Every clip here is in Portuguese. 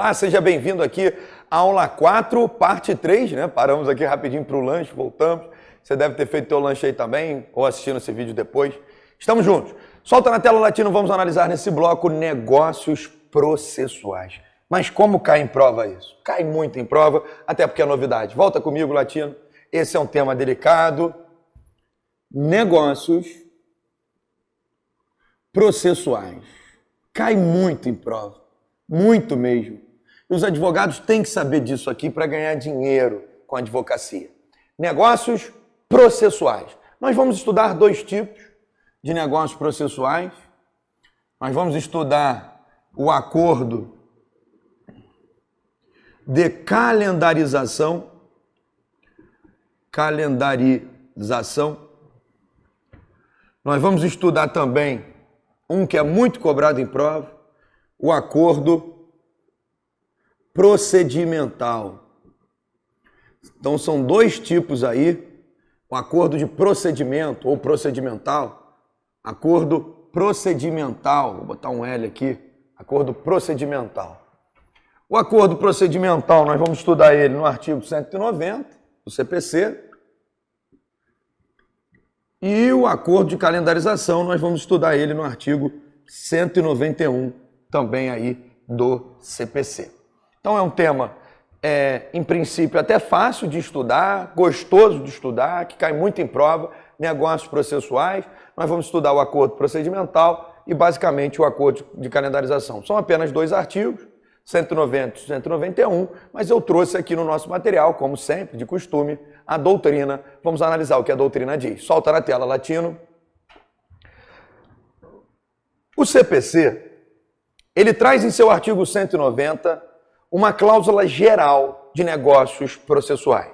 Olá, seja bem-vindo aqui à aula 4, parte 3, né? Paramos aqui rapidinho para o lanche, voltamos. Você deve ter feito teu lanche aí também, ou assistindo esse vídeo depois. Estamos juntos. Solta na tela, Latino, vamos analisar nesse bloco negócios processuais. Mas como cai em prova isso? Cai muito em prova, até porque é novidade. Volta comigo, Latino. Esse é um tema delicado. Negócios processuais. Cai muito em prova. Muito mesmo. E os advogados têm que saber disso aqui para ganhar dinheiro com a advocacia. Negócios processuais. Nós vamos estudar dois tipos de negócios processuais. Nós vamos estudar o acordo de calendarização. Nós vamos estudar também um que é muito cobrado em prova, o acordo procedimental. Então são dois tipos aí, o acordo de procedimento ou procedimental, acordo procedimental, vou botar um L aqui, acordo procedimental. O acordo procedimental, nós vamos estudar ele no artigo 190 do CPC, e o acordo de calendarização, nós vamos estudar ele no artigo 191, também aí do CPC. Então é um tema, em princípio, até fácil de estudar, gostoso de estudar, que cai muito em prova, negócios processuais. Nós vamos estudar o acordo procedimental e, basicamente, o acordo de calendarização. São apenas dois artigos, 190 e 191, mas eu trouxe aqui no nosso material, como sempre, de costume, a doutrina. Vamos analisar o que a doutrina diz. Solta na tela, Latino. O CPC, ele traz em seu artigo 190 uma cláusula geral de negócios processuais.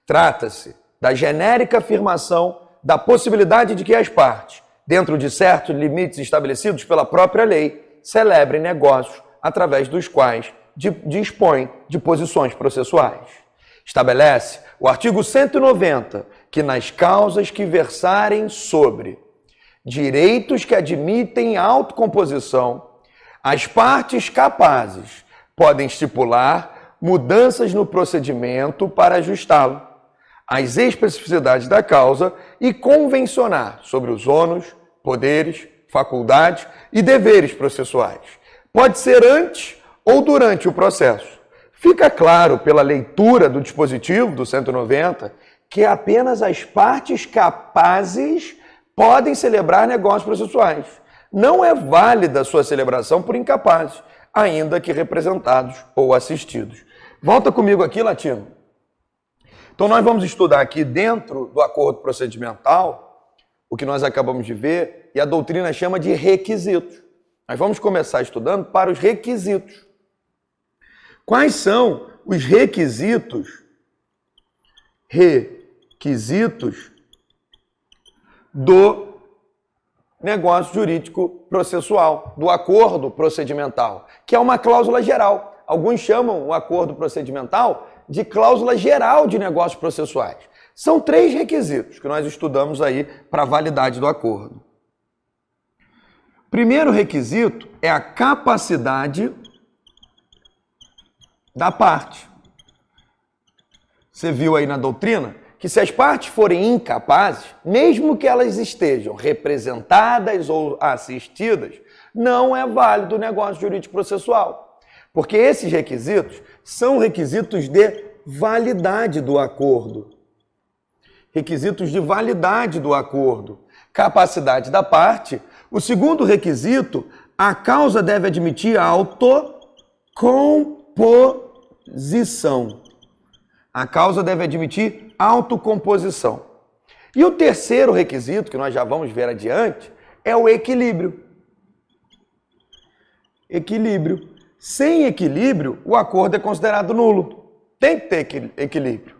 Trata-se da genérica afirmação da possibilidade de que as partes, dentro de certos limites estabelecidos pela própria lei, celebrem negócios através dos quais dispõem de posições processuais. Estabelece o artigo 190 que nas causas que versarem sobre direitos que admitem autocomposição, as partes capazes podem estipular mudanças no procedimento para ajustá-lo às especificidades da causa e convencionar sobre os ônus, poderes, faculdades e deveres processuais. Pode ser antes ou durante o processo. Fica claro pela leitura do dispositivo do 190 que apenas as partes capazes podem celebrar negócios processuais. Não é válida a sua celebração por incapazes, ainda que representados ou assistidos. Volta comigo aqui, Latino. Então nós vamos estudar aqui dentro do acordo procedimental o que nós acabamos de ver e a doutrina chama de requisitos. Nós vamos começar estudando para os requisitos. Quais são os requisitos do negócio jurídico processual, do acordo procedimental, que é uma cláusula geral. Alguns chamam o acordo procedimental de cláusula geral de negócios processuais. São três requisitos que nós estudamos aí para a validade do acordo. Primeiro requisito é a capacidade da parte. Você viu aí na doutrina que se as partes forem incapazes, mesmo que elas estejam representadas ou assistidas, não é válido o negócio jurídico processual. Porque esses requisitos são requisitos de validade do acordo. Requisitos de validade do acordo. Capacidade da parte. O segundo requisito, a causa deve admitir a autocomposição. A causa deve admitir autocomposição. E o terceiro requisito, que nós já vamos ver adiante, é o equilíbrio. Equilíbrio. Sem equilíbrio, o acordo é considerado nulo. Tem que ter equilíbrio.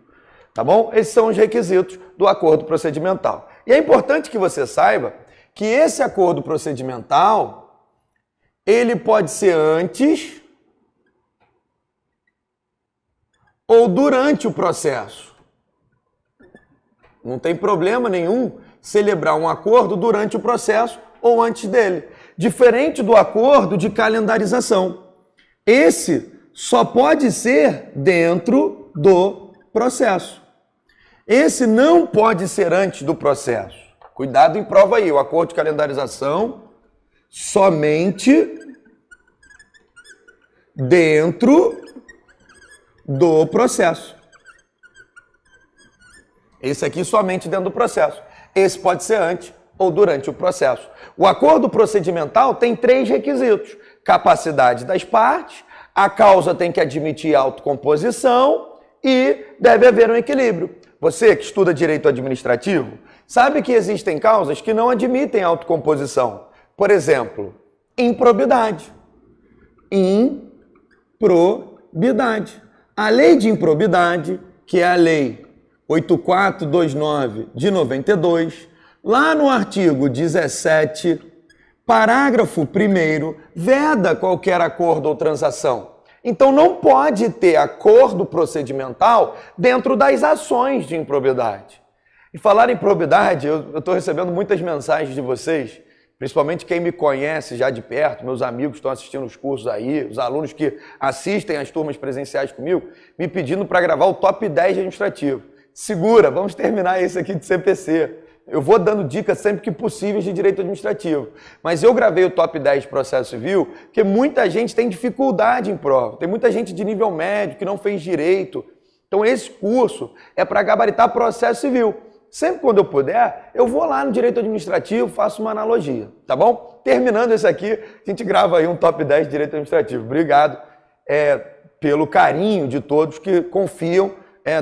Tá bom? Esses são os requisitos do acordo procedimental. E é importante que você saiba que esse acordo procedimental, ele pode ser antes ou durante o processo. Não tem problema nenhum celebrar um acordo durante o processo ou antes dele. Diferente do acordo de calendarização. Esse só pode ser dentro do processo. Esse não pode ser antes do processo. Cuidado em prova aí, o acordo de calendarização somente dentro do processo. Esse aqui somente dentro do processo. Esse pode ser antes ou durante o processo. O acordo procedimental tem 3 requisitos: capacidade das partes, a causa tem que admitir autocomposição e deve haver um equilíbrio. Você que estuda direito administrativo sabe que existem causas que não admitem autocomposição. Por exemplo, improbidade. Improbidade. A lei de improbidade, que é a lei 8429 de 92, lá no artigo 17, parágrafo 1º, veda qualquer acordo ou transação. Então não pode ter acordo procedimental dentro das ações de improbidade. E falar em improbidade, eu estou recebendo muitas mensagens de vocês, principalmente quem me conhece já de perto, meus amigos que estão assistindo os cursos aí, os alunos que assistem às turmas presenciais comigo, me pedindo para gravar o top 10 de administrativo. Segura, vamos terminar esse aqui de CPC. Eu vou dando dicas sempre que possíveis de direito administrativo. Mas eu gravei o top 10 de processo civil porque muita gente tem dificuldade em prova. Tem muita gente de nível médio que não fez direito. Então esse curso é para gabaritar processo civil. Sempre quando eu puder, eu vou lá no direito administrativo, faço uma analogia, tá bom? Terminando esse aqui, a gente grava aí um top 10 de direito administrativo. Obrigado pelo carinho de todos que confiam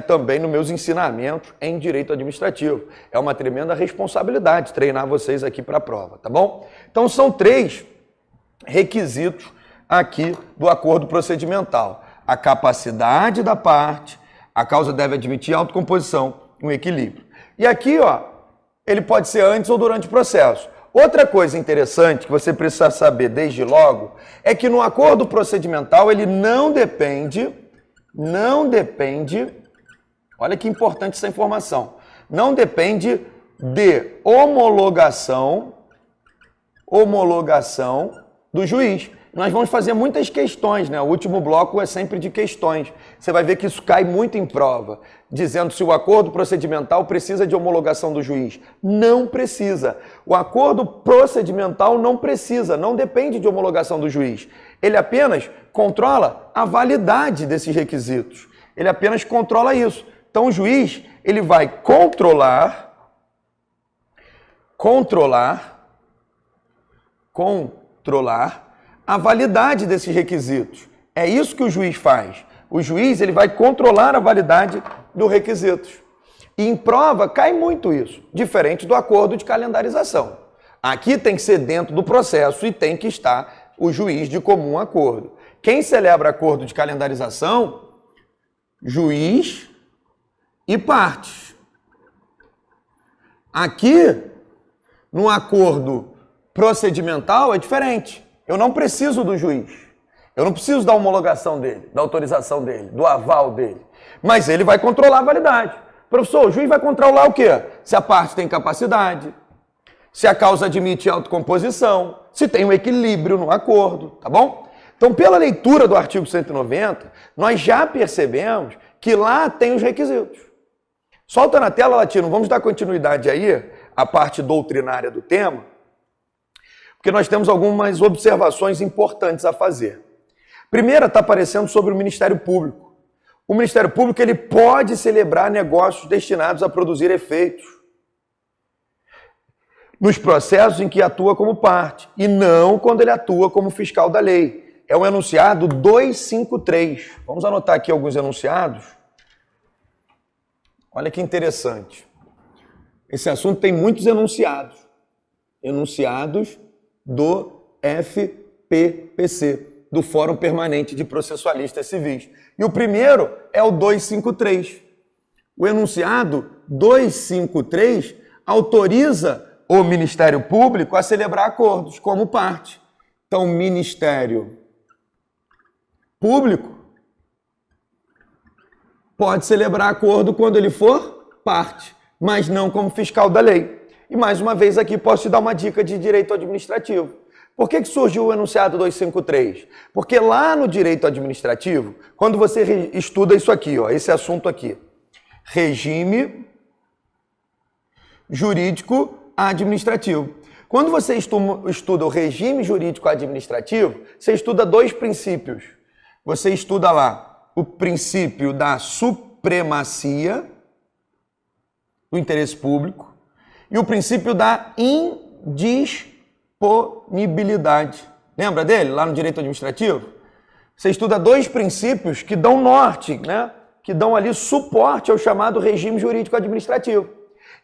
também nos meus ensinamentos em direito administrativo. É uma tremenda responsabilidade treinar vocês aqui para a prova, tá bom? Então são 3 requisitos aqui do acordo procedimental: a capacidade da parte, a causa deve admitir autocomposição, um equilíbrio. E aqui, ó, ele pode ser antes ou durante o processo. Outra coisa interessante que você precisa saber desde logo é que no acordo procedimental ele não depende, olha que importante essa informação, não depende de homologação do juiz. Nós vamos fazer muitas questões, né? O último bloco é sempre de questões. Você vai ver que isso cai muito em prova, dizendo se o acordo procedimental precisa de homologação do juiz. Não precisa. O acordo procedimental não precisa, não depende de homologação do juiz. Ele apenas controla a validade desses requisitos. Ele apenas controla isso. Então o juiz, ele vai controlar a validade desses requisitos. É isso que o juiz faz. O juiz, ele vai controlar a validade dos requisitos. E em prova cai muito isso, diferente do acordo de calendarização. Aqui tem que ser dentro do processo e tem que estar o juiz de comum acordo. Quem celebra acordo de calendarização? Juiz e partes. Aqui, no acordo procedimental, é diferente. Eu não preciso do juiz. Eu não preciso da homologação dele, da autorização dele, do aval dele. Mas ele vai controlar a validade. Professor, o juiz vai controlar o quê? Se a parte tem capacidade, se a causa admite autocomposição, se tem um equilíbrio no acordo, tá bom? Então, pela leitura do artigo 190, nós já percebemos que lá tem os requisitos. Solta na tela, Latino, vamos dar continuidade aí à parte doutrinária do tema, porque nós temos algumas observações importantes a fazer. Primeira está aparecendo sobre o Ministério Público. O Ministério Público ele pode celebrar negócios destinados a produzir efeitos nos processos em que atua como parte, e não quando ele atua como fiscal da lei. É o enunciado 253. Vamos anotar aqui alguns enunciados. Olha que interessante. Esse assunto tem muitos enunciados. Enunciados do FPPC, do Fórum Permanente de Processualistas Civis. E o primeiro é o 253. O enunciado 253 autoriza o Ministério Público a celebrar acordos como parte. Então, o Ministério Público pode celebrar acordo quando ele for parte, mas não como fiscal da lei. E mais uma vez aqui posso te dar uma dica de direito administrativo. Por que surgiu o enunciado 253? Porque lá no direito administrativo, quando você estuda isso aqui, ó, esse assunto aqui, regime jurídico administrativo. Quando você estuda o regime jurídico administrativo, você estuda dois princípios. Você estuda lá o princípio da supremacia do interesse público e o princípio da indisponibilidade. Lembra dele, lá no direito administrativo? Você estuda dois princípios que dão norte, né? Que dão ali suporte ao chamado regime jurídico administrativo.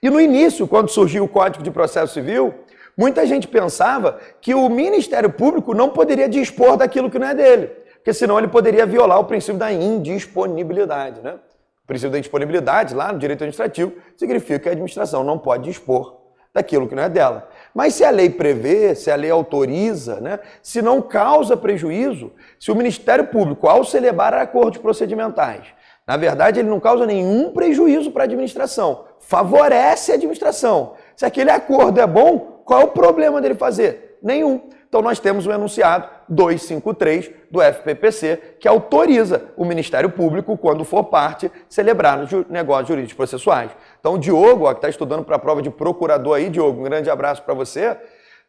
E no início, quando surgiu o Código de Processo Civil, muita gente pensava que o Ministério Público não poderia dispor daquilo que não é dele, porque senão ele poderia violar o princípio da indisponibilidade, né? O princípio da indisponibilidade, lá no direito administrativo, significa que a administração não pode dispor daquilo que não é dela. Mas se a lei prevê, se a lei autoriza, né? Se não causa prejuízo, se o Ministério Público, ao celebrar acordos procedimentais, na verdade ele não causa nenhum prejuízo para a administração, favorece a administração. Se aquele acordo é bom, qual é o problema dele fazer? Nenhum. Então nós temos o enunciado 253 do FPPC, que autoriza o Ministério Público, quando for parte, celebrar negócios jurídicos processuais. Então o Diogo, que está estudando para a prova de procurador aí, Diogo, um grande abraço para você.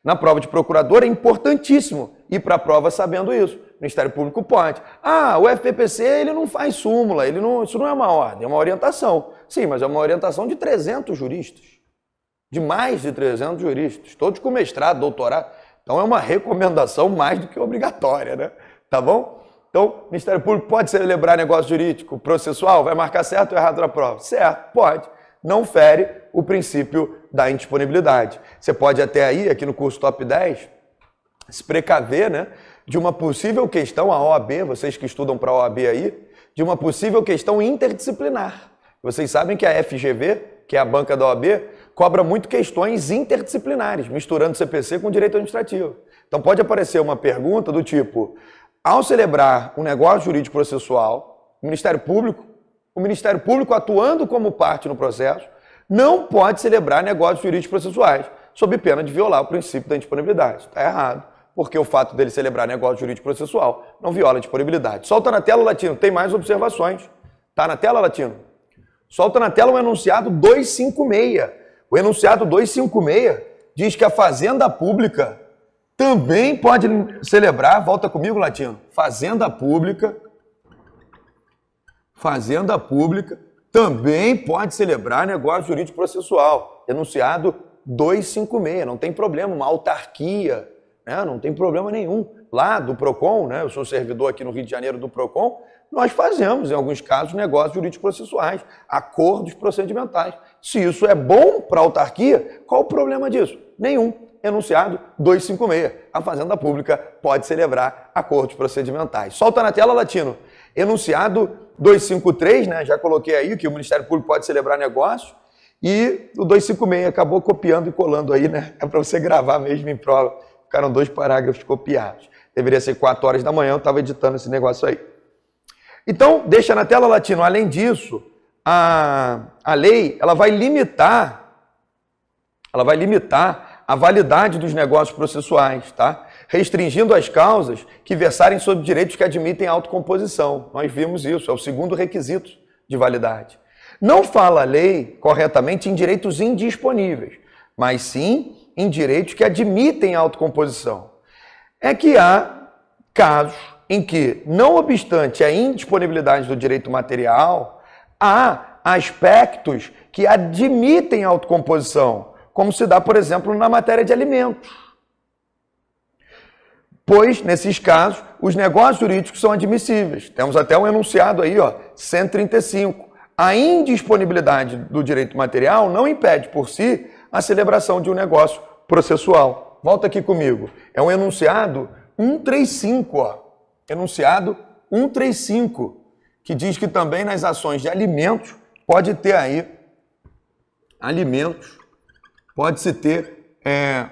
Na prova de procurador é importantíssimo ir para a prova sabendo isso. O Ministério Público pode. O FPPC ele não faz súmula, isso não é uma ordem, é uma orientação. Sim, mas é uma orientação de 300 juristas. De mais de 300 juristas, todos com mestrado, doutorado. Então é uma recomendação mais do que obrigatória, né? Tá bom? Então, o Ministério Público pode celebrar negócio jurídico processual? Vai marcar certo ou errado na prova? Certo, pode. Não fere o princípio da indisponibilidade. Você pode até aí, aqui no curso Top 10, se precaver, né, de uma possível questão, a OAB, vocês que estudam para a OAB aí, de uma possível questão interdisciplinar. Vocês sabem que a FGV, que é a banca da OAB, cobra muito questões interdisciplinares, misturando CPC com direito administrativo. Então pode aparecer uma pergunta do tipo, ao celebrar um negócio jurídico processual, o Ministério Público atuando como parte no processo, não pode celebrar negócios jurídicos processuais, sob pena de violar o princípio da indisponibilidade. Está errado, porque o fato dele celebrar negócio jurídico processual não viola a disponibilidade. Solta na tela, Latino, tem mais observações. Tá na tela, Latino? Solta na tela o enunciado 256. O enunciado 256 diz que a Fazenda Pública também pode celebrar, volta comigo, Latino, Fazenda Pública também pode celebrar negócio jurídico processual. Enunciado 256, não tem problema, uma autarquia, né? Não tem problema nenhum. Lá do PROCON, né? Eu sou servidor aqui no Rio de Janeiro do PROCON, nós fazemos, em alguns casos, negócios jurídicos processuais, acordos procedimentais. Se isso é bom para a autarquia, qual o problema disso? Nenhum. Enunciado 256. A Fazenda Pública pode celebrar acordos procedimentais. Solta na tela, Latino. Enunciado 253, né? Já coloquei aí que o Ministério Público pode celebrar negócio. E o 256 acabou copiando e colando aí, né? É para você gravar mesmo em prova. Ficaram 2 parágrafos copiados. Deveria ser 4 horas da manhã, eu estava editando esse negócio aí. Então, deixa na tela, Latino. Além disso, a lei ela vai limitar a validade dos negócios processuais, tá? Restringindo as causas que versarem sobre direitos que admitem autocomposição. Nós vimos isso, é o segundo requisito de validade. Não fala a lei corretamente em direitos indisponíveis, mas sim em direitos que admitem autocomposição. É que há casos em que, não obstante a indisponibilidade do direito material, há aspectos que admitem autocomposição, como se dá, por exemplo, na matéria de alimentos. Pois, nesses casos, os negócios jurídicos são admissíveis. Temos até um enunciado aí, 135. A indisponibilidade do direito material não impede, por si, a celebração de um negócio processual. Volta aqui comigo. É um enunciado 135, Enunciado 135, que diz que também nas ações de alimentos pode ter aí pode-se ter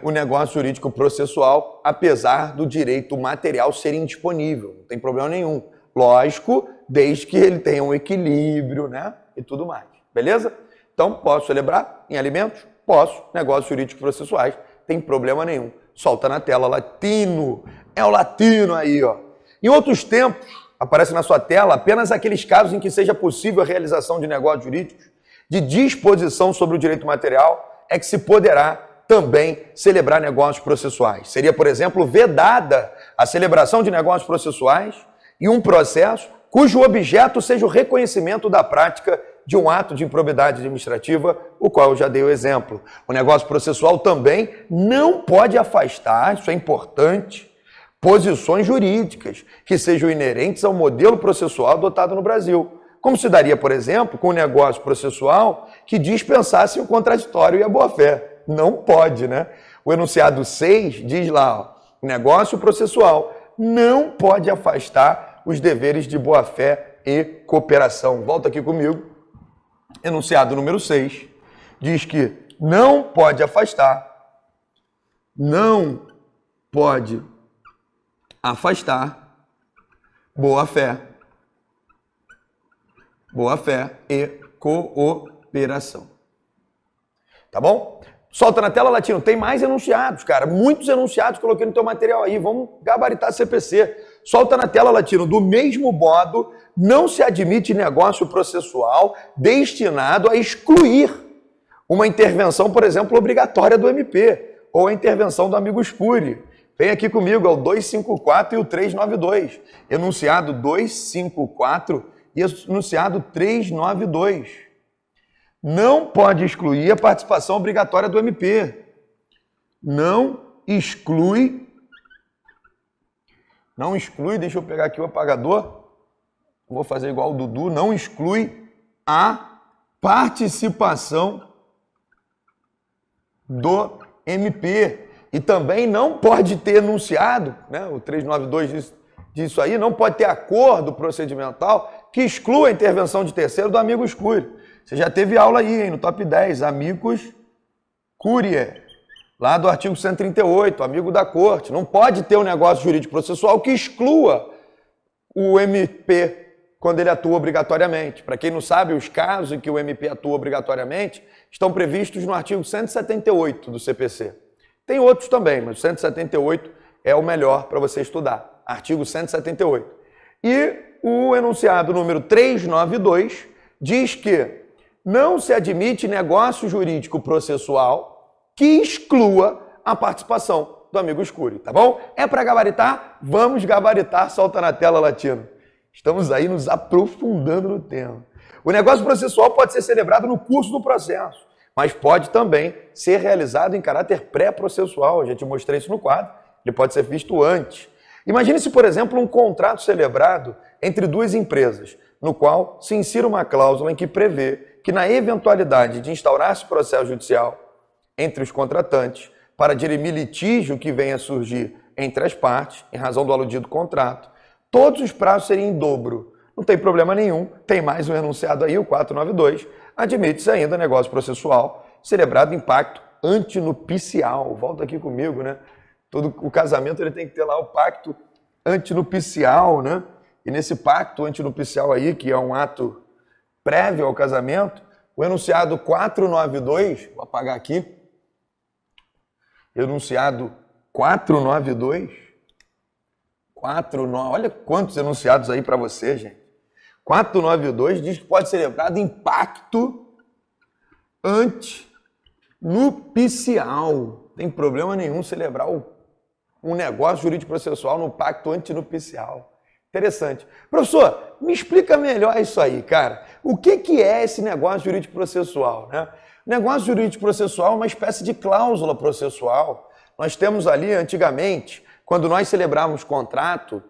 o negócio jurídico processual, apesar do direito material ser indisponível, não tem problema nenhum. Lógico, desde que ele tenha um equilíbrio, né? E tudo mais. Beleza? Então, posso celebrar em alimentos? Posso. Negócios jurídicos processuais, tem problema nenhum. Solta na tela, latino. É o latino aí, ó. Em outros tempos, aparece na sua tela apenas aqueles casos em que seja possível a realização de negócios jurídicos de disposição sobre o direito material é que se poderá também celebrar negócios processuais. Seria, por exemplo, vedada a celebração de negócios processuais e um processo cujo objeto seja o reconhecimento da prática de um ato de improbidade administrativa, o qual eu já dei o exemplo. O negócio processual também não pode afastar, isso é importante, posições jurídicas que sejam inerentes ao modelo processual adotado no Brasil. Como se daria, por exemplo, com o negócio processual que dispensasse o contraditório e a boa-fé. Não pode, né? O enunciado 6 diz lá, ó, o negócio processual não pode afastar os deveres de boa-fé e cooperação. Volta aqui comigo. Enunciado número 6 diz que não pode afastar, boa-fé e cooperação. Tá bom? Solta na tela, Latino. Tem mais enunciados, cara. Muitos enunciados coloquei no teu material aí. Vamos gabaritar CPC. Solta na tela, Latino. Do mesmo modo, não se admite negócio processual destinado a excluir uma intervenção, por exemplo, obrigatória do MP ou a intervenção do amigo Scuri. Vem aqui comigo, é o 254 e o 392. Enunciado 254 e enunciado 392. Não pode excluir a participação obrigatória do MP. Não exclui, deixa eu pegar aqui o apagador. Vou fazer igual o Dudu, não exclui a participação do MP. E também não pode ter enunciado, né, o 392 diz isso aí, não pode ter acordo procedimental que exclua a intervenção de terceiro do amigo Scuri. Você já teve aula aí, hein, no top 10, amigos curiae, lá do artigo 138, amigo da corte. Não pode ter um negócio jurídico processual que exclua o MP quando ele atua obrigatoriamente. Para quem não sabe, os casos em que o MP atua obrigatoriamente estão previstos no artigo 178 do CPC. Tem outros também, mas o 178 é o melhor para você estudar. Artigo 178. E o enunciado número 392 diz que não se admite negócio jurídico processual que exclua a participação do amigo Scuri, tá bom? É para gabaritar? Vamos gabaritar, solta na tela, Latino. Estamos aí nos aprofundando no tema. O negócio processual pode ser celebrado no curso do processo, mas pode também ser realizado em caráter pré-processual. Eu já te mostrei isso no quadro. Ele pode ser visto antes. Imagine-se, por exemplo, um contrato celebrado entre duas empresas, no qual se insira uma cláusula em que prevê que, na eventualidade de instaurar-se processo judicial entre os contratantes para dirimir litígio que venha a surgir entre as partes, em razão do aludido contrato, todos os prazos seriam em dobro. Não tem problema nenhum, tem mais um enunciado aí, o 492, admite-se ainda negócio processual celebrado em pacto antinupcial. Volta aqui comigo, né? Todo o casamento ele tem que ter lá o pacto antinupcial, né? E nesse pacto antinupcial aí, que é um ato prévio ao casamento, o enunciado 492, vou apagar aqui, enunciado 492, olha quantos enunciados aí para você, gente. 492 diz que pode ser celebrado em pacto antinupcial. Tem problema nenhum celebrar um negócio jurídico processual no pacto antinupcial. Interessante. Professor, me explica melhor isso aí, cara. O que é esse negócio jurídico processual, né? O negócio jurídico processual é uma espécie de cláusula processual. Nós temos ali, antigamente, quando nós celebrávamos contrato,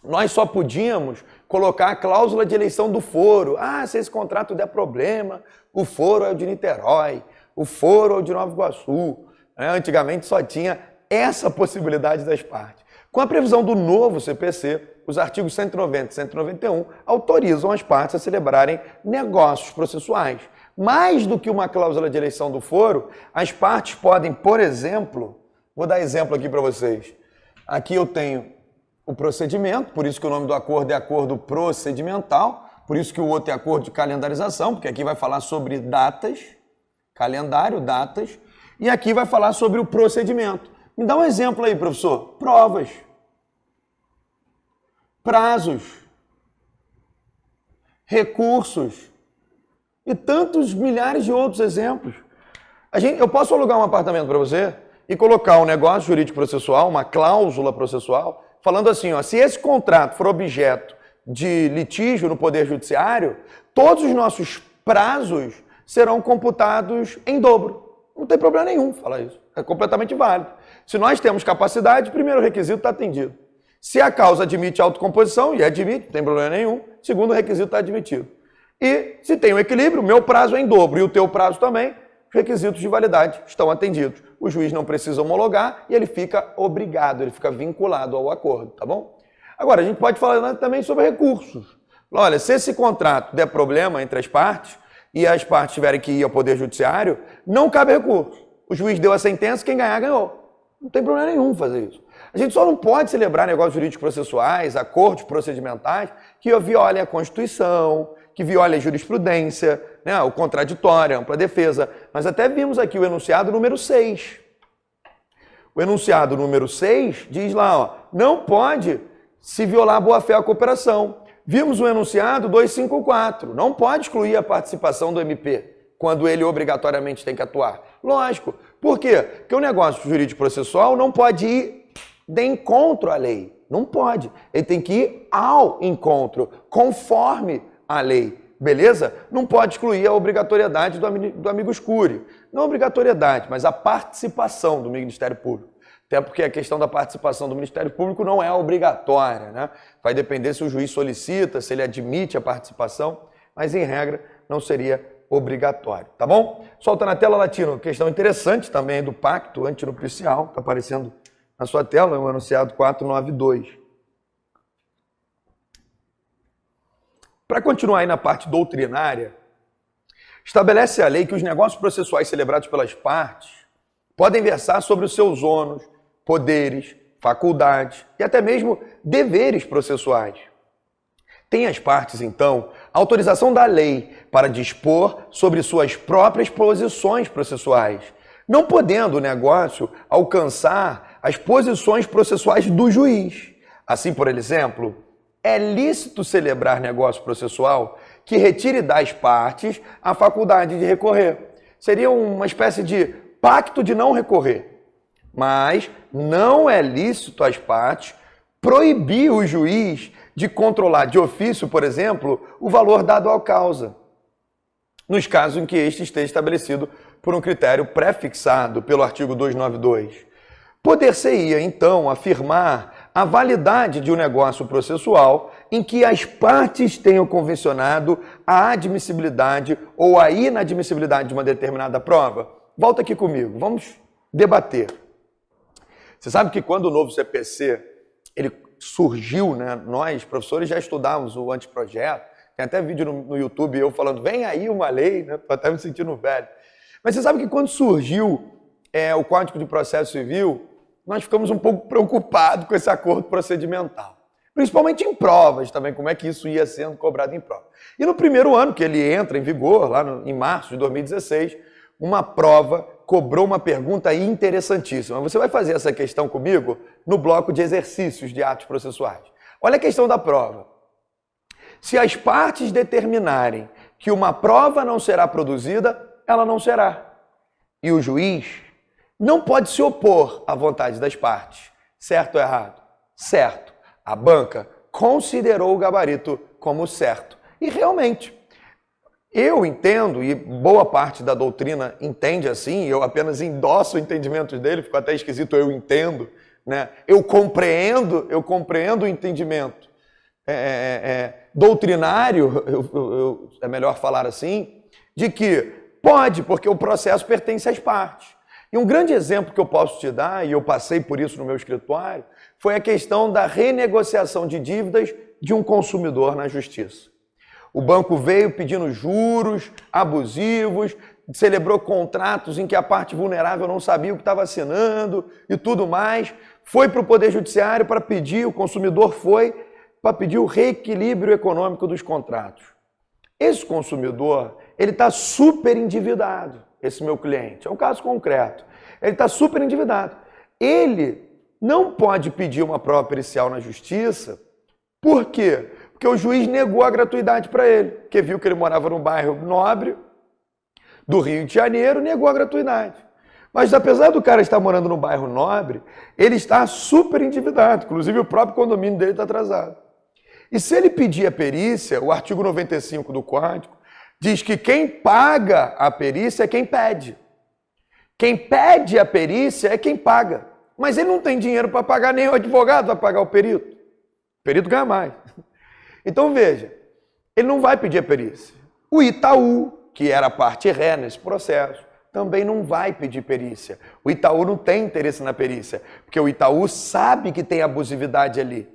nós só podíamos colocar a cláusula de eleição do foro. Ah, se esse contrato der problema, o foro é o de Niterói, o foro é o de Nova Iguaçu. Antigamente só tinha essa possibilidade das partes. Com a previsão do novo CPC, os artigos 190 e 191 autorizam as partes a celebrarem negócios processuais. Mais do que uma cláusula de eleição do foro, as partes podem, por exemplo, vou dar exemplo aqui para vocês. Aqui eu tenho o procedimento, por isso que o nome do acordo é acordo procedimental, por isso que o outro é acordo de calendarização, porque aqui vai falar sobre datas, calendário, datas, e aqui vai falar sobre o procedimento. Me dá um exemplo aí, professor. Provas, prazos, recursos e tantos milhares de outros exemplos. Eu posso alugar um apartamento para você e colocar um negócio jurídico processual, uma cláusula processual, falando assim, ó, se esse contrato for objeto de litígio no Poder Judiciário, todos os nossos prazos serão computados em dobro. Não tem problema nenhum falar isso. É completamente válido. Se nós temos capacidade, o primeiro requisito está atendido. Se a causa admite autocomposição, e admite, não tem problema nenhum, segundo requisito está admitido. E se tem um equilíbrio, o meu prazo é em dobro e o teu prazo também, os requisitos de validade estão atendidos. O juiz não precisa homologar e ele fica obrigado, ele fica vinculado ao acordo, tá bom? Agora, a gente pode falar também sobre recursos. Olha, se esse contrato der problema entre as partes e as partes tiverem que ir ao Poder Judiciário, não cabe recurso. O juiz deu a sentença, quem ganhar, ganhou. Não tem problema nenhum fazer isso. A gente só não pode celebrar negócios jurídicos processuais, acordos procedimentais, que violem a Constituição, que violem a jurisprudência, né, o contraditório, a ampla defesa. Nós até vimos aqui o enunciado número 6. O enunciado número 6 diz lá, ó, não pode se violar a boa-fé à cooperação. Vimos o enunciado 254, não pode excluir a participação do MP, quando ele obrigatoriamente tem que atuar. Lógico. Por quê? Porque o negócio jurídico processual não pode ir de encontro à lei. Não pode. Ele tem que ir ao encontro, conforme a lei. Beleza? Não pode excluir a obrigatoriedade do amicus curiae. Não a obrigatoriedade, mas a participação do Ministério Público. Até porque a questão da participação do Ministério Público não é obrigatória, né? Vai depender se o juiz solicita, se ele admite a participação, mas em regra não seria obrigatório, tá bom? Solta na tela, Latino, questão interessante também do pacto antinupcial, está aparecendo na sua tela, o enunciado 492. Para continuar aí na parte doutrinária, estabelece a lei que os negócios processuais celebrados pelas partes podem versar sobre os seus ônus, poderes, faculdades e até mesmo deveres processuais. Tem as partes, então, a autorização da lei para dispor sobre suas próprias posições processuais, não podendo o negócio alcançar as posições processuais do juiz. Assim, por exemplo, é lícito celebrar negócio processual que retire das partes a faculdade de recorrer. Seria uma espécie de pacto de não recorrer. Mas não é lícito às partes proibir o juiz de controlar de ofício, por exemplo, o valor dado à causa, nos casos em que este esteja estabelecido por um critério pré-fixado pelo artigo 292. Poder-se-ia, então, afirmar a validade de um negócio processual em que as partes tenham convencionado a admissibilidade ou a inadmissibilidade de uma determinada prova. Volta aqui comigo, vamos debater. Você sabe que quando o novo CPC ele surgiu, né, nós, professores, já estudávamos o anteprojeto, tem até vídeo no YouTube eu falando, vem aí uma lei, né, tô até me sentindo velho. Mas você sabe que quando surgiu o Código de Processo Civil, nós ficamos um pouco preocupados com esse acordo procedimental. Principalmente em provas também, como é que isso ia sendo cobrado em prova. E no primeiro ano que ele entra em vigor, lá em março de 2016, uma prova cobrou uma pergunta interessantíssima. Você vai fazer essa questão comigo no bloco de exercícios de atos processuais. Olha a questão da prova. Se as partes determinarem que uma prova não será produzida, ela não será. E o juiz não pode se opor à vontade das partes. Certo ou errado? Certo. A banca considerou o gabarito como certo. E realmente, eu entendo, e boa parte da doutrina entende assim, eu apenas endosso o entendimento dele, ficou até esquisito, eu entendo, né? Eu compreendo o entendimento doutrinário, é melhor falar assim, de que pode, porque o processo pertence às partes. E um grande exemplo que eu posso te dar, e eu passei por isso no meu escritório, foi a questão da renegociação de dívidas de um consumidor na justiça. O banco veio pedindo juros abusivos, celebrou contratos em que a parte vulnerável não sabia o que estava assinando e tudo mais. Foi para o Poder Judiciário para pedir, o consumidor foi para pedir o reequilíbrio econômico dos contratos. Esse consumidor, ele está super endividado, esse meu cliente. É um caso concreto. Ele está super endividado. ele não pode pedir uma prova pericial na justiça. Por quê? Porque o juiz negou a gratuidade para ele, porque viu que ele morava num bairro nobre do Rio de Janeiro, negou a gratuidade. Mas apesar do cara estar morando num bairro nobre, ele está super endividado, inclusive o próprio condomínio dele está atrasado. E se ele pedir a perícia, o artigo 95 do Código diz que quem paga a perícia é quem pede. Quem pede a perícia é quem paga. Mas ele não tem dinheiro para pagar, nem o advogado vai pagar o perito. O perito ganha mais. Então veja, ele não vai pedir a perícia. O Itaú, que era a parte ré nesse processo, também não vai pedir perícia. O Itaú não tem interesse na perícia, porque o Itaú sabe que tem abusividade ali.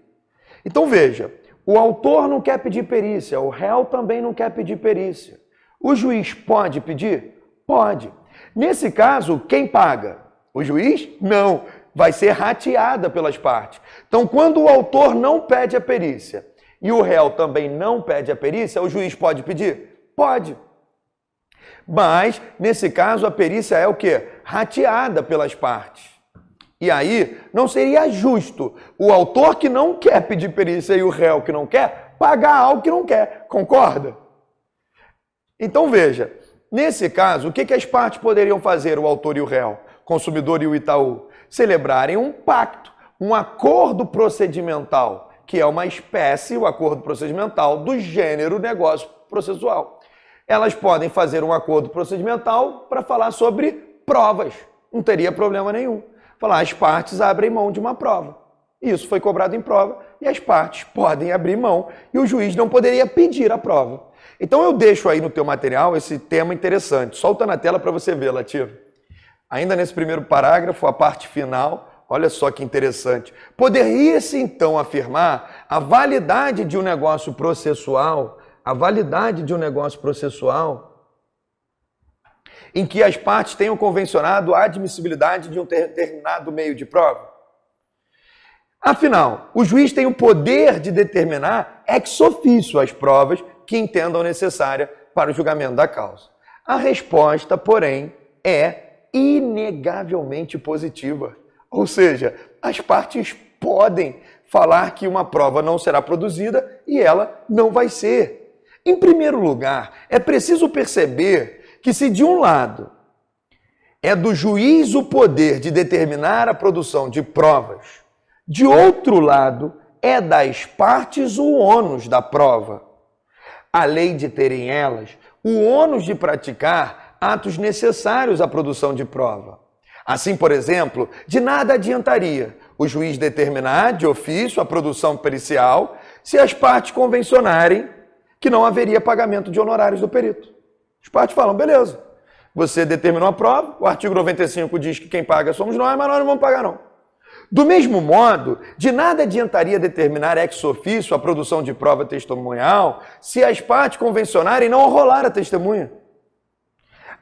Então veja, o autor não quer pedir perícia, o réu também não quer pedir perícia. O juiz pode pedir? Pode. Nesse caso, quem paga? O juiz? Não. Vai ser rateada pelas partes. Então, quando o autor não pede a perícia e o réu também não pede a perícia, o juiz pode pedir? Pode. Mas, nesse caso, a perícia é o quê? Rateada pelas partes. E aí, não seria justo o autor que não quer pedir perícia e o réu que não quer pagar algo que não quer. Concorda? Então, veja, nesse caso, o que as partes poderiam fazer, o autor e o réu, consumidor e o Itaú? Celebrarem um pacto, um acordo procedimental, que é uma espécie, o acordo procedimental, do gênero negócio processual. Elas podem fazer um acordo procedimental para falar sobre provas. Não teria problema nenhum. Falar, as partes abrem mão de uma prova. Isso foi cobrado em prova e as partes podem abrir mão e o juiz não poderia pedir a prova. Então eu deixo aí no teu material esse tema interessante. Solta na tela para você ver, Lativo. Ainda nesse primeiro parágrafo, a parte final, olha só que interessante. Poderia-se então afirmar a validade de um negócio processual, em que as partes tenham convencionado a admissibilidade de um determinado meio de prova? Afinal, o juiz tem o poder de determinar ex officio as provas que entendam necessária para o julgamento da causa. A resposta, porém, é inegavelmente positiva. Ou seja, as partes podem falar que uma prova não será produzida e ela não vai ser. Em primeiro lugar, é preciso perceber que se de um lado é do juiz o poder de determinar a produção de provas, de outro lado é das partes o ônus da prova. Além de terem elas o ônus de praticar atos necessários à produção de prova. Assim, por exemplo, de nada adiantaria o juiz determinar de ofício a produção pericial se as partes convencionarem que não haveria pagamento de honorários do perito. As partes falam, beleza, você determinou a prova, o artigo 95 diz que quem paga somos nós, mas nós não vamos pagar não. Do mesmo modo, de nada adiantaria determinar ex officio a produção de prova testemunhal se as partes convencionarem não rolar a testemunha.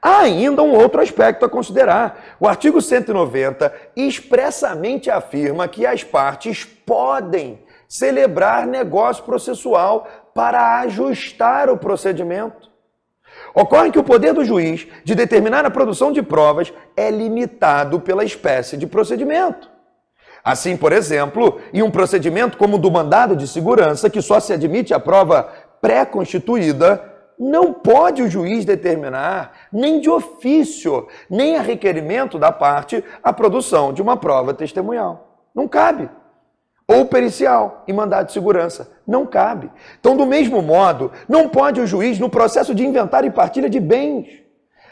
Há ainda um outro aspecto a considerar. O artigo 190 expressamente afirma que as partes podem celebrar negócio processual para ajustar o procedimento. Ocorre que o poder do juiz de determinar a produção de provas é limitado pela espécie de procedimento. Assim, por exemplo, em um procedimento como o do mandado de segurança, que só se admite a prova pré-constituída, não pode o juiz determinar, nem de ofício, nem a requerimento da parte, a produção de uma prova testemunhal. Não cabe. Ou pericial, em mandado de segurança. Não cabe. Então, do mesmo modo, não pode o juiz, no processo de inventário e partilha de bens,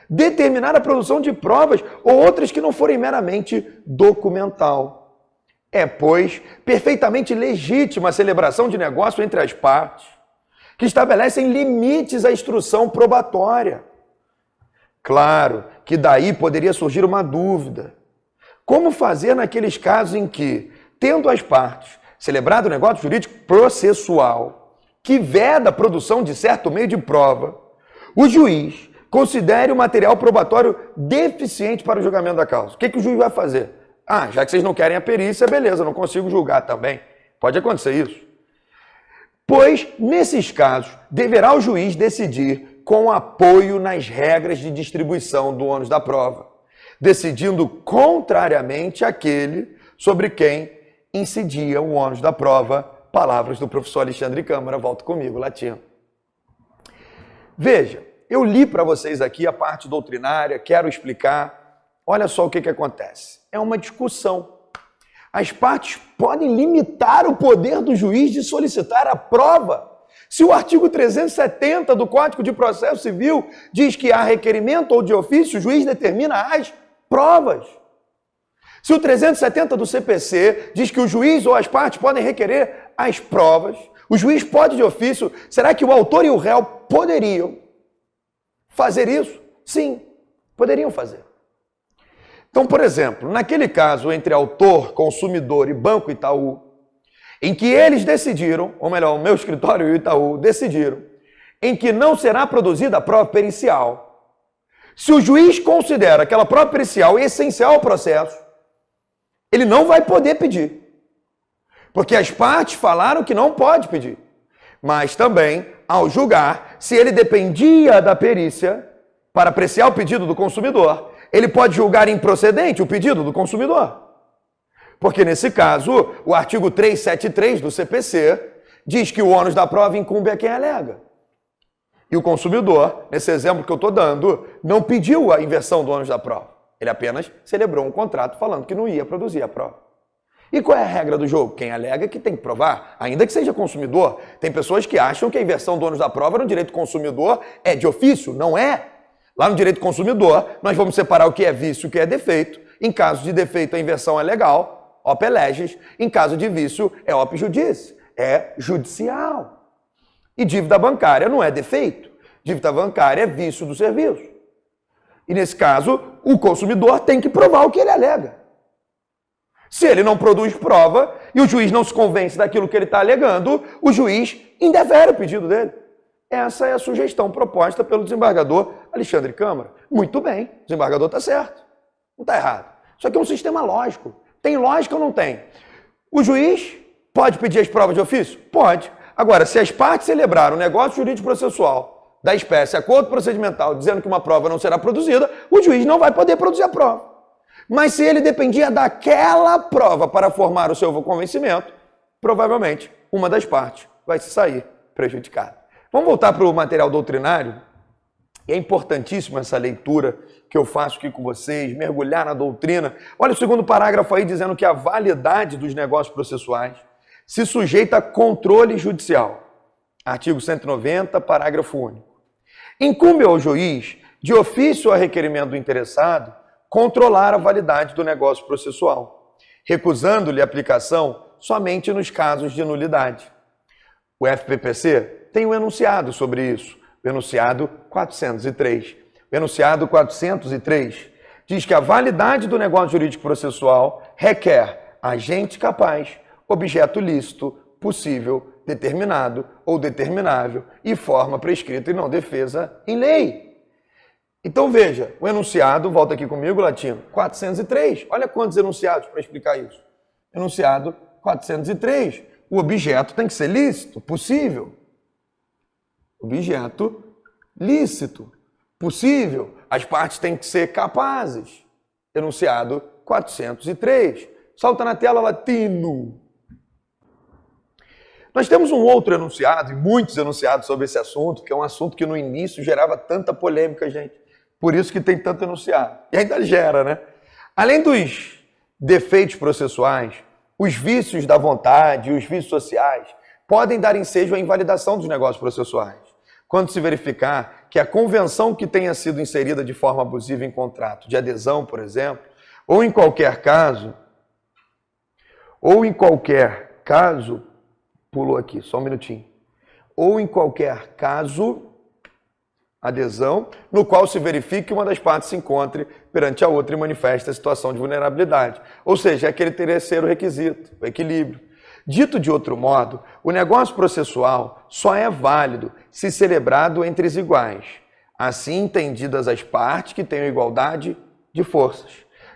determinar a produção de provas ou outras que não forem meramente documental. É, pois, perfeitamente legítima a celebração de negócio entre as partes, que estabelecem limites à instrução probatória. Claro que daí poderia surgir uma dúvida. Como fazer naqueles casos em que, tendo as partes celebrado o negócio jurídico processual, que veda a produção de certo meio de prova, o juiz considere o material probatório deficiente para o julgamento da causa? O que o juiz vai fazer? Ah, já que vocês não querem a perícia, beleza, não consigo julgar também. Pode acontecer isso. Pois, nesses casos, deverá o juiz decidir com apoio nas regras de distribuição do ônus da prova. decidindo contrariamente àquele sobre quem incidia o ônus da prova. Palavras do professor Alexandre Câmara. Volta comigo, Latino. Veja, eu li para vocês aqui a parte doutrinária, quero explicar. Olha só o que acontece. É uma discussão. As partes podem limitar o poder do juiz de solicitar a prova. Se o artigo 370 do Código de Processo Civil diz que há requerimento ou de ofício, o juiz determina as provas. Se o 370 do CPC diz que o juiz ou as partes podem requerer as provas, o juiz pode de ofício, será que o autor e o réu poderiam fazer isso? Sim, poderiam fazer. Então, por exemplo, naquele caso entre autor, consumidor e Banco Itaú, em que eles decidiram, ou melhor, o meu escritório e o Itaú decidiram, em que não será produzida a prova pericial. Se o juiz considera aquela prova pericial essencial ao processo, ele não vai poder pedir. Porque as partes falaram que não pode pedir. Mas também, ao julgar, se ele dependia da perícia para apreciar o pedido do consumidor, ele pode julgar improcedente o pedido do consumidor. Porque, nesse caso, o artigo 373 do CPC diz que o ônus da prova incumbe a quem alega. E o consumidor, nesse exemplo que eu estou dando, não pediu a inversão do ônus da prova. Ele apenas celebrou um contrato falando que não ia produzir a prova. E qual é a regra do jogo? Quem alega que tem que provar, ainda que seja consumidor. Tem pessoas que acham que a inversão do ônus da prova no direito consumidor é de ofício. Não é. Lá no direito consumidor, nós vamos separar o que é vício e o que é defeito. Em caso de defeito, a inversão é legal, op legis. Em caso de vício, é op judice, é judicial. E dívida bancária não é defeito. Dívida bancária é vício do serviço. E nesse caso, o consumidor tem que provar o que ele alega. Se ele não produz prova e o juiz não se convence daquilo que ele está alegando, o juiz indefere o pedido dele. Essa é a sugestão proposta pelo desembargador Alexandre Câmara. Muito bem, o desembargador está certo. Não está errado. Isso aqui é um sistema lógico. Tem lógica ou não tem? O juiz pode pedir as provas de ofício? Pode. Agora, se as partes celebraram o negócio jurídico processual da espécie, acordo procedimental, dizendo que uma prova não será produzida, o juiz não vai poder produzir a prova. Mas se ele dependia daquela prova para formar o seu convencimento, provavelmente uma das partes vai se sair prejudicada. Vamos voltar para o material doutrinário. É importantíssima essa leitura que eu faço aqui com vocês, mergulhar na doutrina. Olha o segundo parágrafo aí dizendo que a validade dos negócios processuais se sujeita a controle judicial. Artigo 190, parágrafo único. Incumbe ao juiz, de ofício a requerimento do interessado, controlar a validade do negócio processual, recusando-lhe aplicação somente nos casos de nulidade. O FPPC tem um enunciado sobre isso, o enunciado 403. O enunciado 403 diz que a validade do negócio jurídico processual requer agente capaz, objeto lícito, possível, determinado ou determinável e forma prescrita e não defesa em lei. Então veja, o enunciado, volta aqui comigo, Latino, 403. Olha quantos enunciados para explicar isso. Enunciado 403. O objeto tem que ser lícito, possível. Objeto lícito, possível. As partes têm que ser capazes. Enunciado 403. Salta na tela, Latino. Nós temos um outro enunciado, e muitos enunciados sobre esse assunto, que é um assunto que no início gerava tanta polêmica, gente. Por isso que tem tanto enunciado. E ainda gera, né? Além dos defeitos processuais, os vícios da vontade e os vícios sociais podem dar ensejo à invalidação dos negócios processuais. Quando se verificar que a convenção que tenha sido inserida de forma abusiva em contrato de adesão, por exemplo, ou em qualquer caso, pulou aqui, só um minutinho, ou em qualquer caso, adesão, no qual se verifique que uma das partes se encontre perante a outra e manifeste a situação de vulnerabilidade. Ou seja, é aquele terceiro requisito, o equilíbrio. Dito de outro modo, o negócio processual só é válido se celebrado entre os iguais, assim entendidas as partes que tenham igualdade de forças.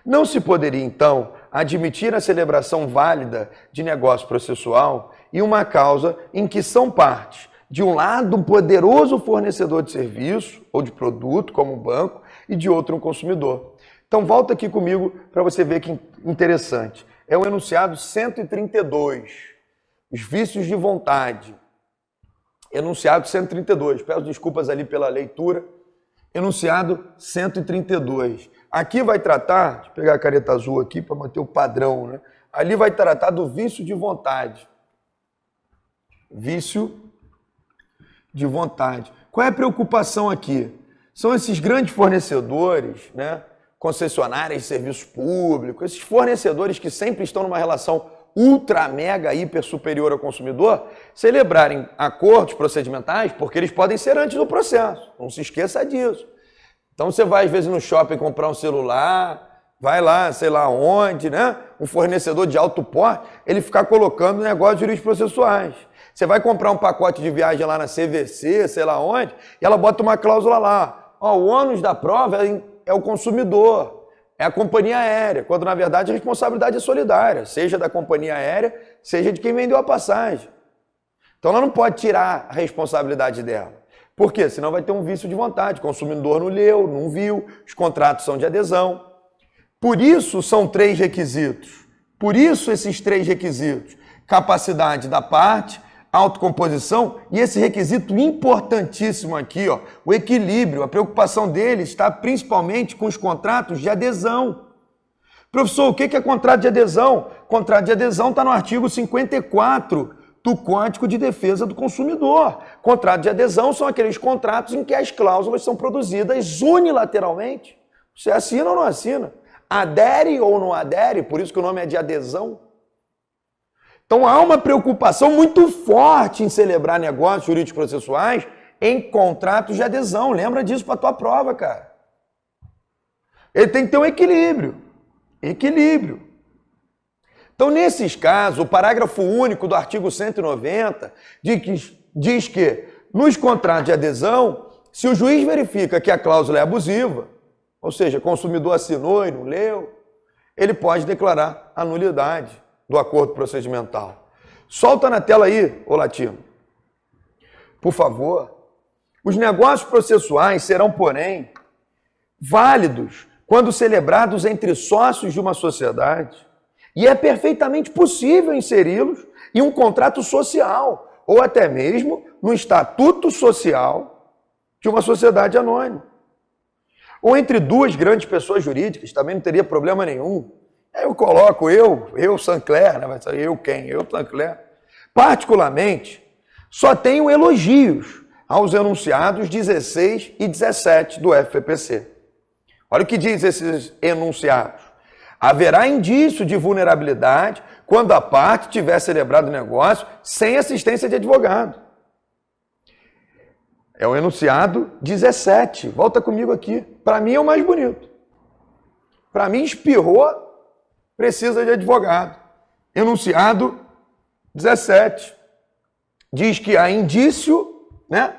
Não se poderia, então, admitir a celebração válida de negócio processual em uma causa em que são partes, de um lado, um poderoso fornecedor de serviço ou de produto, como um banco, e de outro, um consumidor. Então volta aqui comigo para você ver que interessante. É o enunciado 132, os vícios de vontade. Enunciado 132, peço desculpas ali pela leitura. Enunciado 132. Aqui vai tratar, deixa eu pegar a caneta azul aqui para manter o padrão, né? Ali vai tratar do vício de vontade. Vício de vontade. Qual é a preocupação aqui? São esses grandes fornecedores, né? Concessionárias de serviços públicos, esses fornecedores que sempre estão numa relação ultra, mega, hiper superior ao consumidor, celebrarem acordos procedimentais, porque eles podem ser antes do processo. Não se esqueça disso. Então você vai às vezes no shopping comprar um celular, vai lá, sei lá onde, né? Um fornecedor de alto porte, ele ficar colocando negócios jurídicos processuais. Você vai comprar um pacote de viagem lá na CVC, sei lá onde, e ela bota uma cláusula lá. Ó, o ônus da prova é o consumidor, é a companhia aérea, quando na verdade a responsabilidade é solidária, seja da companhia aérea, seja de quem vendeu a passagem. Então ela não pode tirar a responsabilidade dela. Por quê? Senão vai ter um vício de vontade. O consumidor não leu, não viu, os contratos são de adesão. Por isso são 3 requisitos. Por isso esses 3 requisitos. Capacidade da parte, autocomposição e esse requisito importantíssimo aqui, ó, o equilíbrio. A preocupação dele está principalmente com os contratos de adesão. Professor, o que é contrato de adesão? Contrato de adesão está no artigo 54 do Código de Defesa do Consumidor. Contrato de adesão são aqueles contratos em que as cláusulas são produzidas unilateralmente. Você assina ou não assina? Adere ou não adere, por isso que o nome é de adesão. Então há uma preocupação muito forte em celebrar negócios jurídicos processuais em contratos de adesão. Lembra disso para a tua prova, cara. Ele tem que ter um equilíbrio. Equilíbrio. Então, nesses casos, o parágrafo único do artigo 190 diz que nos contratos de adesão, se o juiz verifica que a cláusula é abusiva, ou seja, o consumidor assinou e não leu, ele pode declarar a nulidade do acordo procedimental. Solta na tela aí, ô Latino. Por favor. Os negócios processuais serão, porém, válidos quando celebrados entre sócios de uma sociedade e é perfeitamente possível inseri-los em um contrato social ou até mesmo no estatuto social de uma sociedade anônima. Ou entre 2 grandes pessoas jurídicas, também não teria problema nenhum. Eu coloco eu Sancler, né? Vai ser eu quem? Eu Sancler. Particularmente, só tenho elogios aos enunciados 16 e 17 do FPPC. Olha o que diz esses enunciados. Haverá indício de vulnerabilidade quando a parte tiver celebrado o negócio sem assistência de advogado. É o enunciado 17. Volta comigo aqui. Para mim é o mais bonito. Para mim espirrou, precisa de advogado. Enunciado 17. Diz que há indício, né?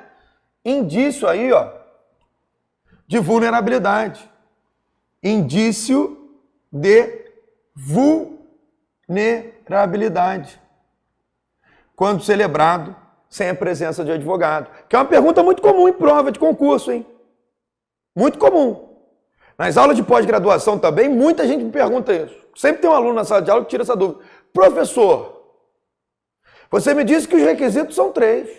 Indício aí, ó, de vulnerabilidade. Indício de vulnerabilidade. Quando celebrado sem a presença de advogado. Que é uma pergunta muito comum em prova de concurso, hein? Muito comum. Nas aulas de pós-graduação também, muita gente me pergunta isso. Sempre tem um aluno na sala de aula que tira essa dúvida. Professor, você me disse que os requisitos são 3.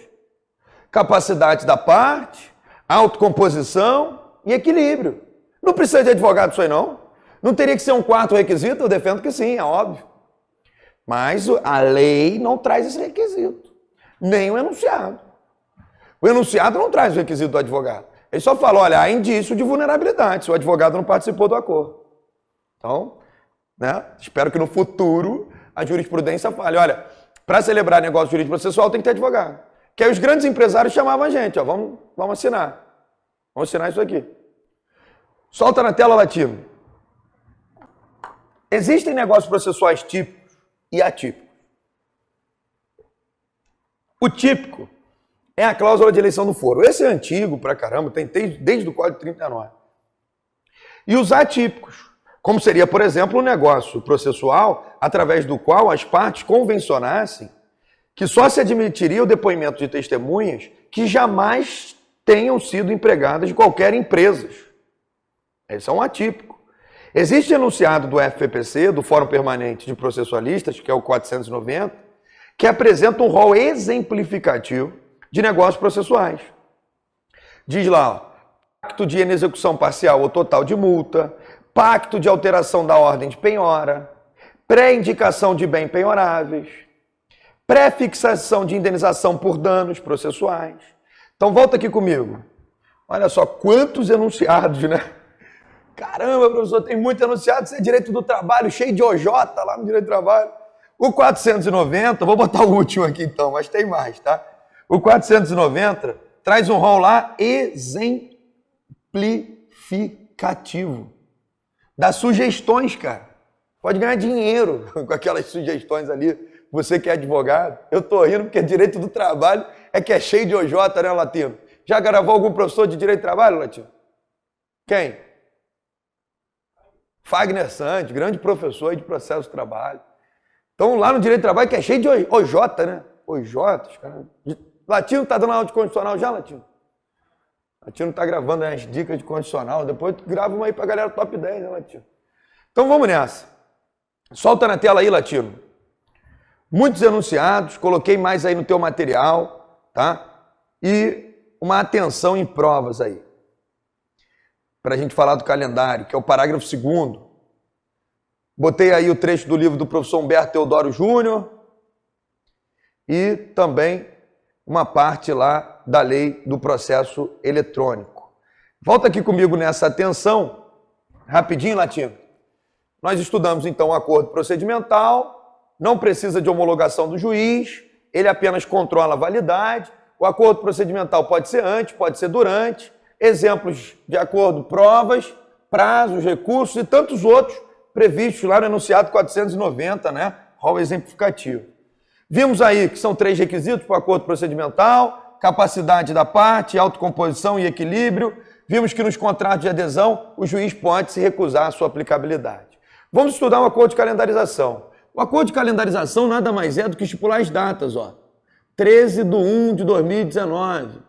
Capacidade da parte, autocomposição e equilíbrio. Não precisa de advogado isso aí, não? Não teria que ser um 4º requisito? Eu defendo que sim, é óbvio. Mas a lei não traz esse requisito. Nem o enunciado. O enunciado não traz o requisito do advogado. Ele só fala, olha, há indício de vulnerabilidade se o advogado não participou do acordo. Então, né, espero que no futuro a jurisprudência fale, olha, para celebrar negócio jurídico processual tem que ter advogado. Que aí os grandes empresários chamavam a gente, ó, vamos assinar. Vamos assinar isso aqui. Solta na tela, Latino. Existem negócios processuais típicos e atípicos. O típico é a cláusula de eleição do foro. Esse é antigo pra caramba, tem desde o Código 39. E os atípicos, como seria, por exemplo, um negócio processual através do qual as partes convencionassem que só se admitiria o depoimento de testemunhas que jamais tenham sido empregadas de qualquer empresa. Esse é um atípico. Existe enunciado do FPPC, do Fórum Permanente de Processualistas, que é o 490, que apresenta um rol exemplificativo de negócios processuais. Diz lá, ó, pacto de inexecução parcial ou total de multa, pacto de alteração da ordem de penhora, pré-indicação de bem penhoráveis, pré-fixação de indenização por danos processuais. Então volta aqui comigo. Olha só quantos enunciados, né? Caramba, professor, tem muito enunciado, isso é direito do trabalho, cheio de OJ lá no direito do trabalho. O 490, vou botar o último aqui então, mas tem mais, tá? O 490 traz um rol lá exemplificativo. Dá sugestões, cara. Pode ganhar dinheiro com aquelas sugestões ali. Você que é advogado, eu tô rindo porque direito do trabalho é que é cheio de OJ, né, Latino? Já gravou algum professor de direito do trabalho, Latino? Quem? Fagner Santos, grande professor aí de processo do trabalho. Então, lá no direito do trabalho, que é cheio de OJ, né? OJ, cara. Latino tá dando aula de constitucional já, Latino? Latino tá gravando as dicas de constitucional. Depois grava uma aí pra galera top 10, né, Latino? Então, vamos nessa. Solta na tela aí, Latino. Muitos enunciados, coloquei mais aí no teu material, tá? E uma atenção em provas aí. Para a gente falar do calendário, que é o parágrafo 2º. Botei aí o trecho do livro do professor Humberto Teodoro Júnior e também uma parte lá da lei do processo eletrônico. Volta aqui comigo nessa atenção, rapidinho, Latino. Nós estudamos então o acordo procedimental, não precisa de homologação do juiz, ele apenas controla a validade. O acordo procedimental pode ser antes, pode ser durante. Exemplos de acordo, provas, prazos, recursos e tantos outros previstos lá no enunciado 490, né? Rol exemplificativo. Vimos aí que são 3 requisitos para o acordo procedimental: capacidade da parte, autocomposição e equilíbrio. Vimos que nos contratos de adesão o juiz pode se recusar à sua aplicabilidade. Vamos estudar um acordo de calendarização. O acordo de calendarização nada mais é do que estipular as datas, ó. 13/1/2019,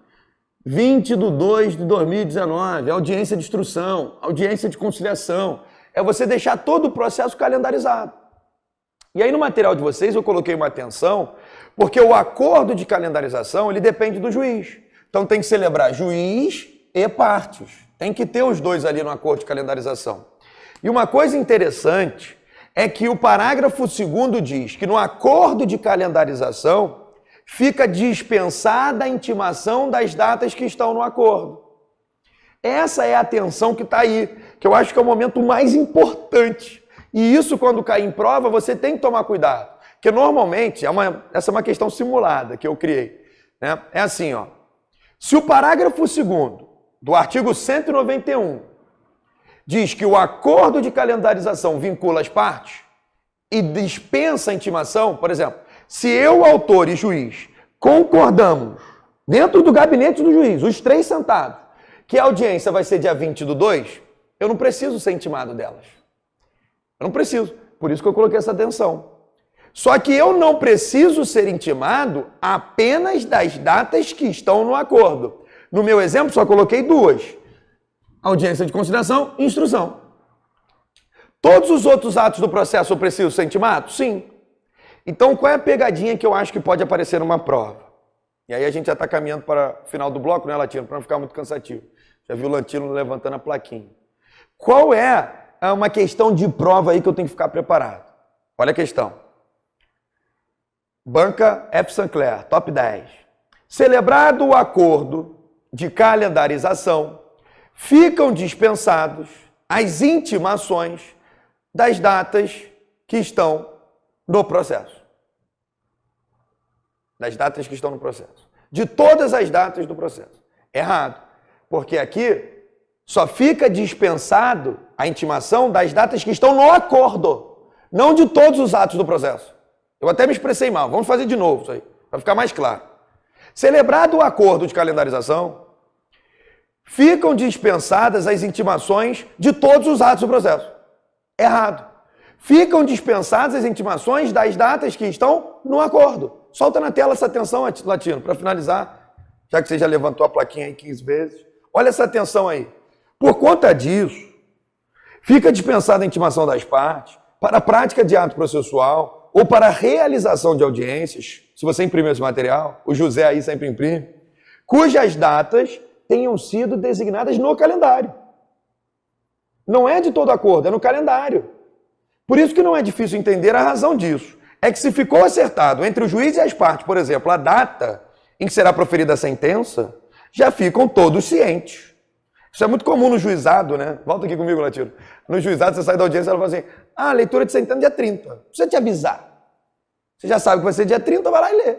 20/2/2019, audiência de instrução, audiência de conciliação. É você deixar todo o processo calendarizado. E aí no material de vocês eu coloquei uma atenção, porque o acordo de calendarização ele depende do juiz. Então tem que celebrar juiz e partes. Tem que ter os dois ali no acordo de calendarização. E uma coisa interessante é que o parágrafo 2º diz que no acordo de calendarização fica dispensada a intimação das datas que estão no acordo. Essa é a atenção que está aí, que eu acho que é o momento mais importante. E isso, quando cair em prova, você tem que tomar cuidado. Porque normalmente, essa é uma questão simulada que eu criei, né? É assim, ó. Se o parágrafo 2º do artigo 191 diz que o acordo de calendarização vincula as partes e dispensa a intimação, por exemplo, se eu, autor e juiz, concordamos, dentro do gabinete do juiz, os 3 sentados, que a audiência vai ser dia 20/2, eu não preciso ser intimado delas. Eu não preciso. Por isso que eu coloquei essa atenção. Só que eu não preciso ser intimado apenas das datas que estão no acordo. No meu exemplo, só coloquei 2. Audiência de conciliação e instrução. Todos os outros atos do processo eu preciso ser intimado? Sim. Então, qual é a pegadinha que eu acho que pode aparecer numa prova? E aí a gente já está caminhando para o final do bloco, né, Latino? Para não ficar muito cansativo. Já viu o Latino levantando a plaquinha. Qual é uma questão de prova aí que eu tenho que ficar preparado? Olha a questão. Banca F. Sinclair, top 10. Celebrado o acordo de calendarização, ficam dispensados as intimações das datas que estão no processo. Das datas que estão no processo. De todas as datas do processo. Errado. Porque aqui só fica dispensado a intimação das datas que estão no acordo, não de todos os atos do processo. Eu até me expressei mal. Vamos fazer de novo isso aí, para ficar mais claro. Celebrado o acordo de calendarização, ficam dispensadas as intimações de todos os atos do processo. Errado. Ficam dispensadas as intimações das datas que estão no acordo. Solta na tela essa atenção, Latino, para finalizar, já que você já levantou a plaquinha aí 15 vezes. Olha essa atenção aí. Por conta disso, Fica dispensada a intimação das partes para a prática de ato processual ou para a realização de audiências, se você imprimir esse material, o José aí sempre imprime, cujas datas tenham sido designadas no calendário. Não é de todo acordo, é no calendário. Por isso que não é difícil entender a razão disso. É que se ficou acertado entre o juiz e as partes, por exemplo, a data em que será proferida a sentença, já ficam todos cientes. Isso é muito comum no juizado, né? Volta aqui comigo, Latino. No juizado, você sai da audiência e ela fala assim, leitura de sentença dia 30. Precisa te avisar. Você já sabe que vai ser dia 30, vai lá e lê.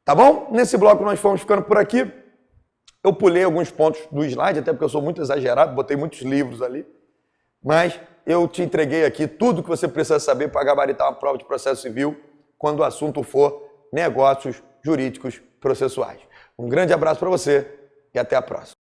Tá bom? Nesse bloco nós fomos ficando por aqui. Eu pulei alguns pontos do slide, até porque eu sou muito exagerado, botei muitos livros ali. Mas eu te entreguei aqui tudo que você precisa saber para gabaritar uma prova de processo civil quando o assunto for negócios jurídicos processuais. Um grande abraço para você e até a próxima.